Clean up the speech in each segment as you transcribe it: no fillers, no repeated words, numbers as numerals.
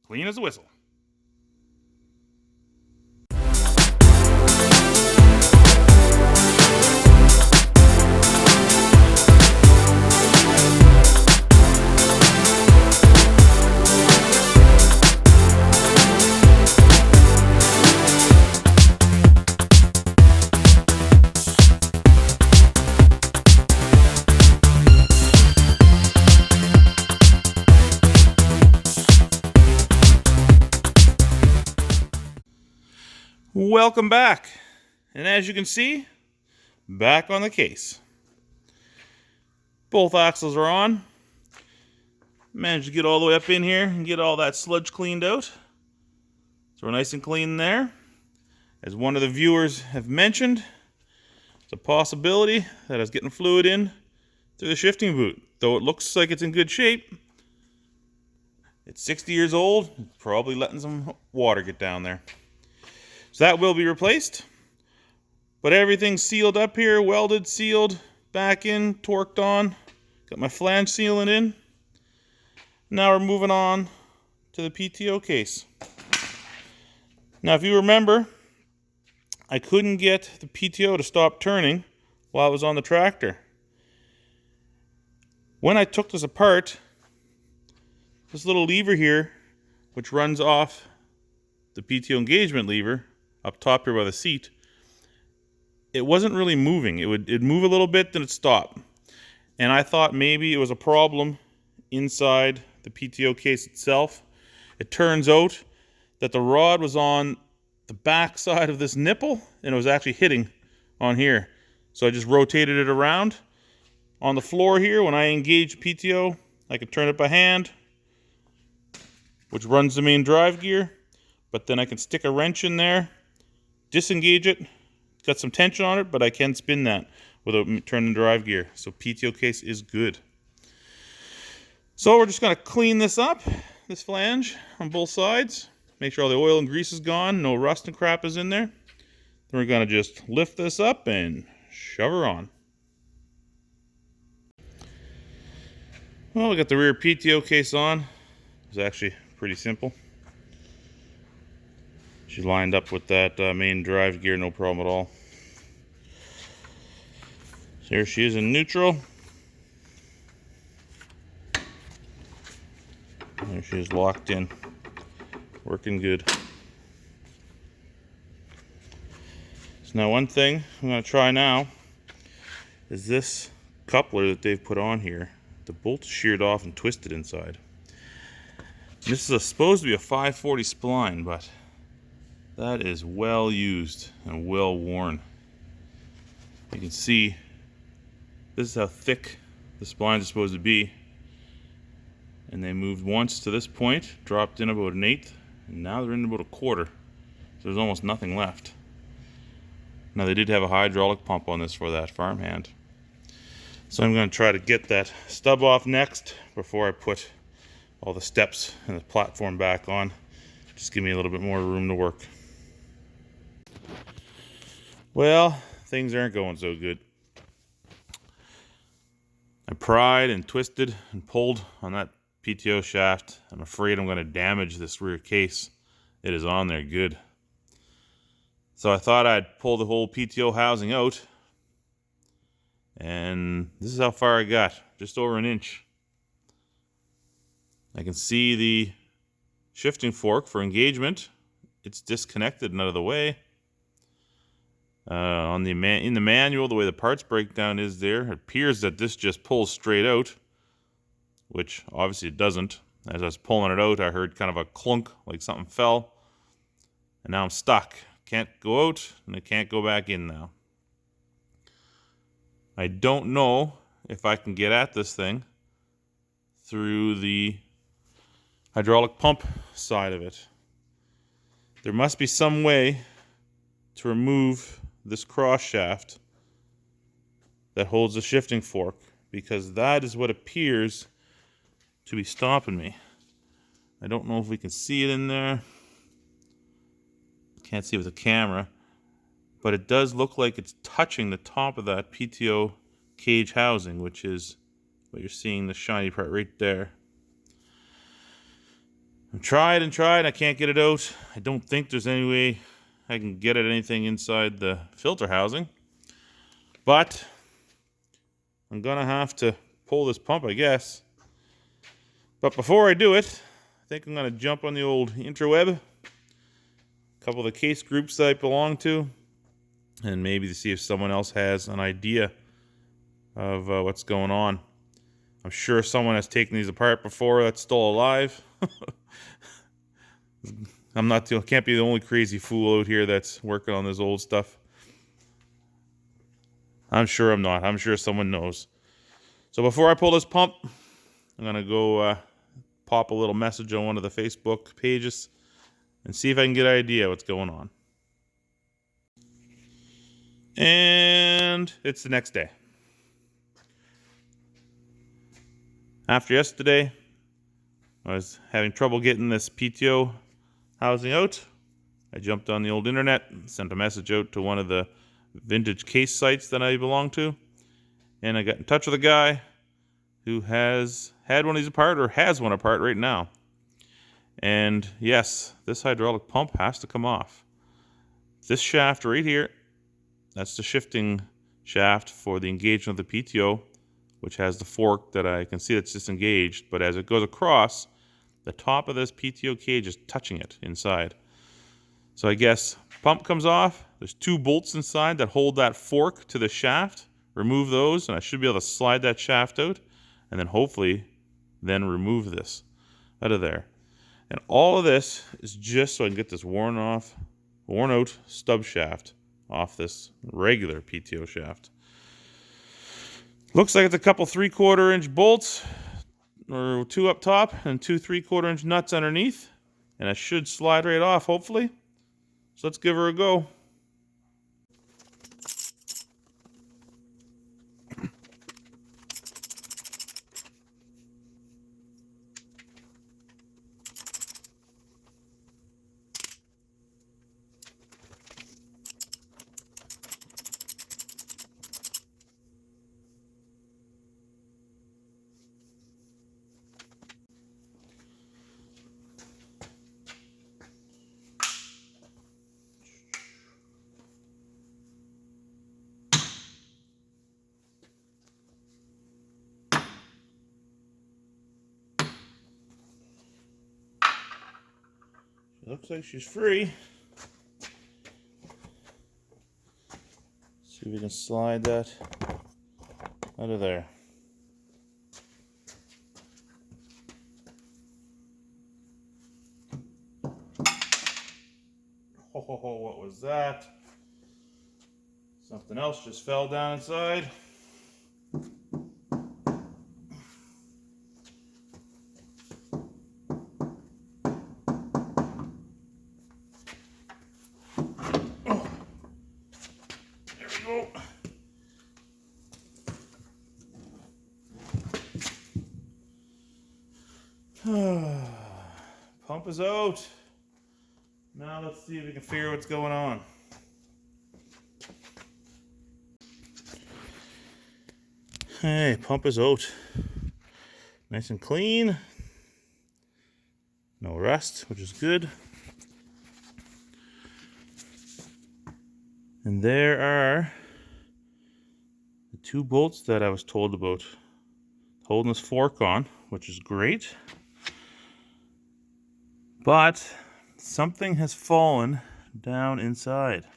Clean as a whistle. Welcome back. And as you can see, back on the case. Both axles are on. Managed to get all the way up in here and get all that sludge cleaned out. So we're nice and clean there. As one of the viewers have mentioned, it's a possibility that I was getting fluid in through the shifting boot. Though it looks like it's in good shape, it's 60 years old, probably letting some water get down there. So that will be replaced. But everything's sealed up here, welded, sealed, back in, torqued on. Got my flange sealant in. Now we're moving on to the PTO case. Now if you remember, I couldn't get the PTO to stop turning while I was on the tractor. When I took this apart, this little lever here, which runs off the PTO engagement lever, up top here by the seat, it wasn't really moving. It'd move a little bit, then it'd stop. And I thought maybe it was a problem inside the PTO case itself. It turns out that the rod was on the back side of this nipple, and it was actually hitting on here. So I just rotated it around. On the floor here, when I engage PTO, I can turn it by hand, which runs the main drive gear, but then I can stick a wrench in there, disengage it, got some tension on it, but I can spin that without turning the drive gear. So PTO case is good. So we're just going to clean this up, this flange on both sides. Make sure all the oil and grease is gone, no rust and crap is in there. Then we're going to just lift this up and shove her on. Well, we got the rear PTO case on. It's actually pretty simple. She's lined up with that main drive gear, no problem at all. So here she is in neutral. There she is locked in. Working good. So now one thing I'm going to try now is this coupler that they've put on here. The bolt is sheared off and twisted inside. This is supposed to be a 540 spline, but that is well used and well worn. You can see this is how thick the splines are supposed to be. And they moved once to this point, dropped in about 1/8, and now they're in about 1/4. So there's almost nothing left. Now they did have a hydraulic pump on this for that farmhand. So I'm going to try to get that stub off next before I put all the steps and the platform back on. Just give me a little bit more room to work. Well, things aren't going so good. I pried and twisted and pulled on that PTO shaft. I'm afraid I'm going to damage this rear case. It is on there good. So I thought I'd pull the whole PTO housing out. And this is how far I got. Just over 1 inch. I can see the shifting fork for engagement. It's disconnected and out of the way. In the manual, the way the parts breakdown is there, it appears that this just pulls straight out, which obviously it doesn't. As I was pulling it out, I heard kind of a clunk, like something fell, and now I'm stuck. Can't go out, and it can't go back in now. I don't know if I can get at this thing through the hydraulic pump side of it. There must be some way to remove this cross shaft that holds the shifting fork, because that is what appears to be stopping me. I don't know if we can see it in there. Can't see with the camera, but it does look like it's touching the top of that PTO cage housing, which is what you're seeing, the shiny part right there. I've tried and tried. I can't get it out. I don't think there's any way I can get at anything inside the filter housing. But I'm going to have to pull this pump, I guess. But before I do it, I think I'm going to jump on the old interweb, a couple of the case groups that I belong to, and maybe to see if someone else has an idea of what's going on. I'm sure someone has taken these apart before that's still alive. Can't be the only crazy fool out here that's working on this old stuff. I'm sure I'm not. I'm sure someone knows. So before I pull this pump, I'm going to go pop a little message on one of the Facebook pages and see if I can get an idea what's going on. And it's the next day. After yesterday, I was having trouble getting this PTO housing out. I jumped on the old internet, sent a message out to one of the vintage case sites that I belong to, and I got in touch with a guy who has had one of these apart, or has one apart right now. And yes, this hydraulic pump has to come off. This shaft right here, that's the shifting shaft for the engagement of the PTO, which has the fork that I can see that's disengaged, but as it goes across, the top of this PTO cage is touching it inside. So I guess pump comes off. There's 2 bolts inside that hold that fork to the shaft. Remove those, and I should be able to slide that shaft out, and then hopefully remove this out of there. And all of this is just so I can get this worn out stub shaft off this regular PTO shaft. Looks like it's a couple 3/4 inch bolts, or 2 up top and 2 3/4 inch nuts underneath, and it should slide right off hopefully. So let's give her a go. Looks like she's free. See if we can slide that out of there. Oh, what was that? Something else just fell down inside. Pump is out. Now let's see if we can figure out what's going on. Hey, pump is out. Nice and clean. No rust, which is good. And there are the 2 bolts that I was told about. Holding this fork on, which is great. But something has fallen down inside.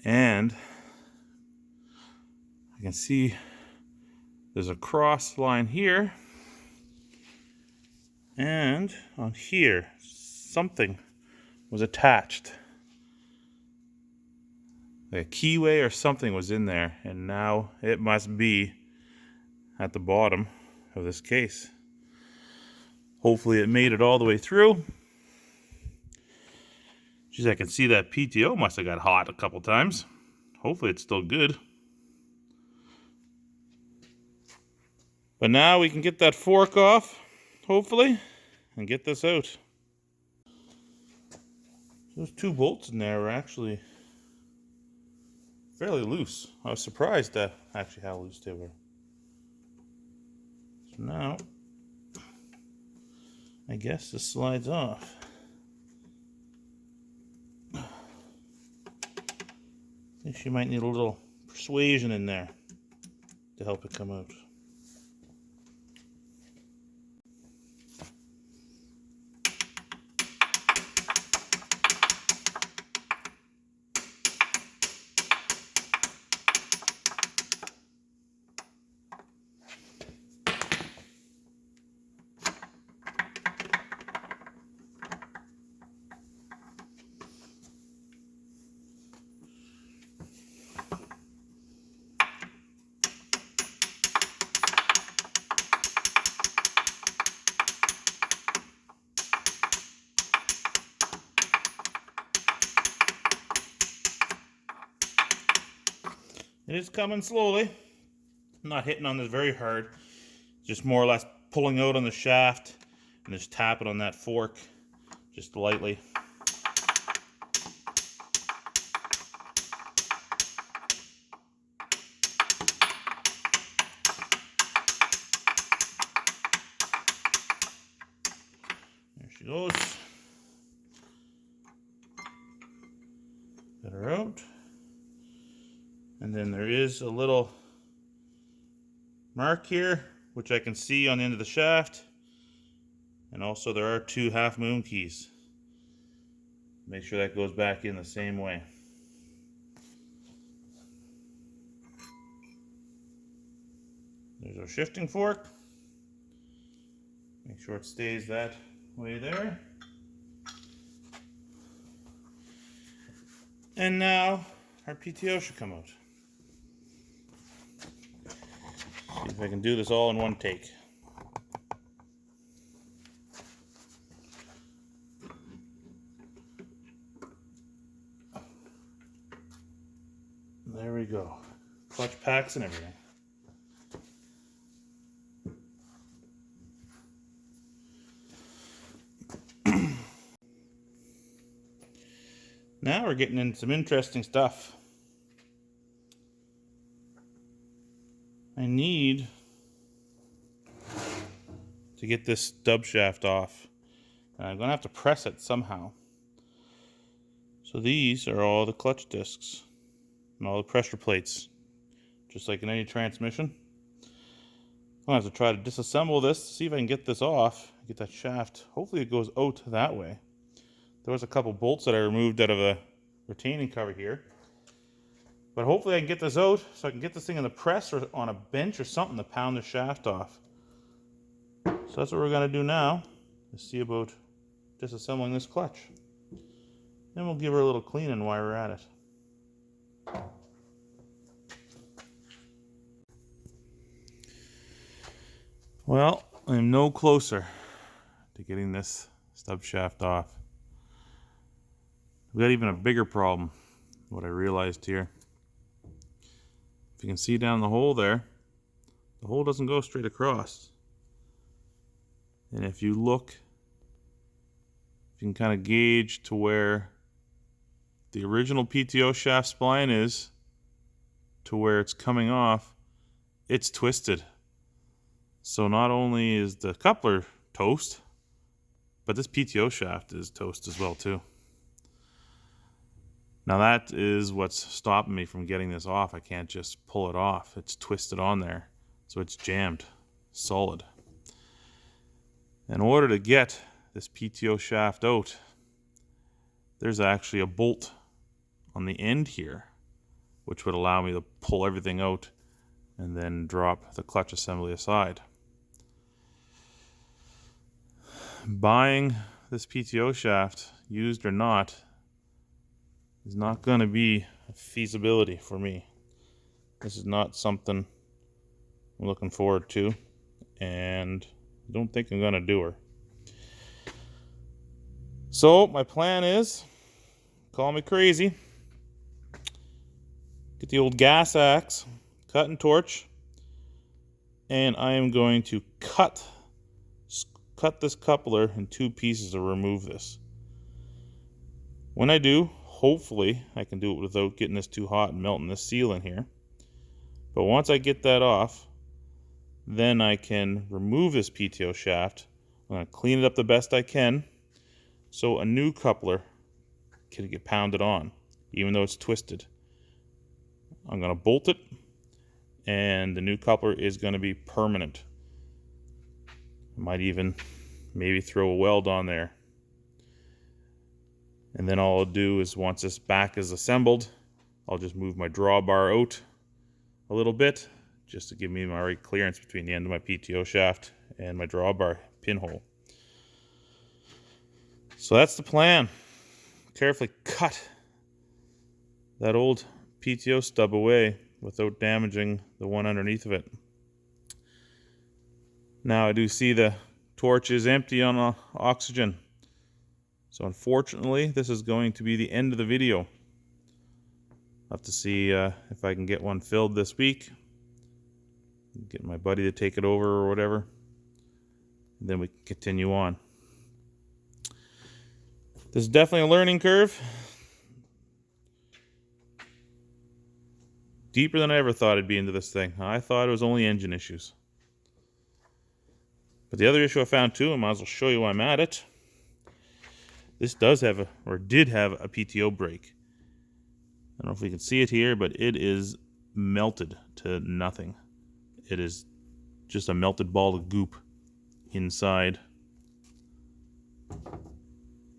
And I can see there's a cross line here. And on here, something was attached. A keyway or something was in there, and now it must be at the bottom of this case. Hopefully it made it all the way through. Geez, I can see that PTO must have got hot a couple times. Hopefully it's still good. But now we can get that fork off, hopefully, and get this out. Those 2 bolts in there were actually fairly loose. I was surprised at actually how loose they were. So now I guess this slides off. I think she might need a little persuasion in there to help it come out. It is coming slowly. I'm not hitting on this very hard. Just more or less pulling out on the shaft and just tapping on that fork just lightly. There she goes. Get her out. And then there is a little mark here, which I can see on the end of the shaft. And also there are 2 half moon keys. Make sure that goes back in the same way. There's our shifting fork. Make sure it stays that way there. And now our PTO should come out. See if I can do this all in one take. There we go. Clutch packs and everything. Now we're getting into some interesting stuff. I need to get this stub shaft off. And I'm going to have to press it somehow. So these are all the clutch discs and all the pressure plates, just like in any transmission. I'm going to have to try to disassemble this to see if I can get this off, get that shaft. Hopefully it goes out that way. There was a couple bolts that I removed out of a retaining cover here. But hopefully I can get this out so I can get this thing in the press or on a bench or something to pound the shaft off. So that's what we're going to do now, is see about disassembling this clutch. Then we'll give her a little cleaning while we're at it. Well, I'm no closer to getting this stub shaft off. We got even a bigger problem, what I realized here. If you can see down the hole there, the hole doesn't go straight across. And if you look, you can kind of gauge to where the original PTO shaft spline is to where it's coming off, it's twisted. So not only is the coupler toast, but this PTO shaft is toast as well too. Now that is what's stopping me from getting this off. I can't just pull it off. It's twisted on there, so it's jammed solid. In order to get this PTO shaft out, there's actually a bolt on the end here, which would allow me to pull everything out and then drop the clutch assembly aside. Buying this PTO shaft, used or not, is not going to be a feasibility for me. This is not something I'm looking forward to, and I don't think I'm going to do her. So my plan is, call me crazy, get the old gas axe, cut and torch, and I am going to cut this coupler in 2 pieces to remove this. When I do, hopefully I can do it without getting this too hot and melting this seal in here. But once I get that off, then I can remove this PTO shaft, I'm going to clean it up the best I can so a new coupler can get pounded on, even though it's twisted. I'm going to bolt it, and the new coupler is going to be permanent. I might even maybe throw a weld on there. And then all I'll do is, once this back is assembled, I'll just move my drawbar out a little bit just to give me my right clearance between the end of my PTO shaft and my drawbar pinhole. So that's the plan. Carefully cut that old PTO stub away without damaging the one underneath of it. Now I do see the torch is empty on oxygen. So unfortunately, this is going to be the end of the video. I'll have to see if I can get one filled this week. Get my buddy to take it over or whatever. And then we can continue on. This is definitely a learning curve. Deeper than I ever thought I'd be into this thing. I thought it was only engine issues. But the other issue I found too, I might as well show you while I'm at it. This does have did have a PTO brake. I don't know if we can see it here, but it is melted to nothing. It is just a melted ball of goop inside.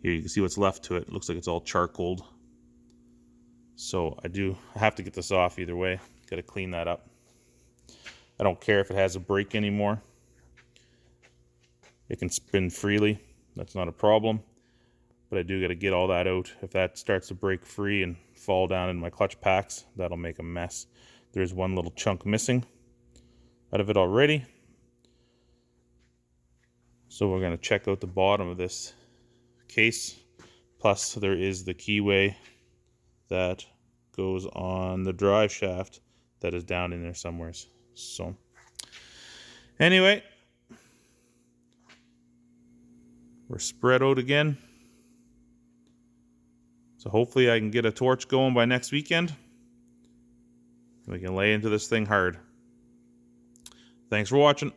Here you can see what's left to it. It looks like it's all charcoaled. So I have to get this off either way. Got to clean that up. I don't care if it has a brake anymore. It can spin freely. That's not a problem. But I do got to get all that out. If that starts to break free and fall down in my clutch packs, that'll make a mess. There's one little chunk missing out of it already. So we're going to check out the bottom of this case. Plus there is the keyway that goes on the drive shaft that is down in there somewhere. So anyway, we're spread out again. So hopefully I can get a torch going by next weekend. We can lay into this thing hard. Thanks for watching.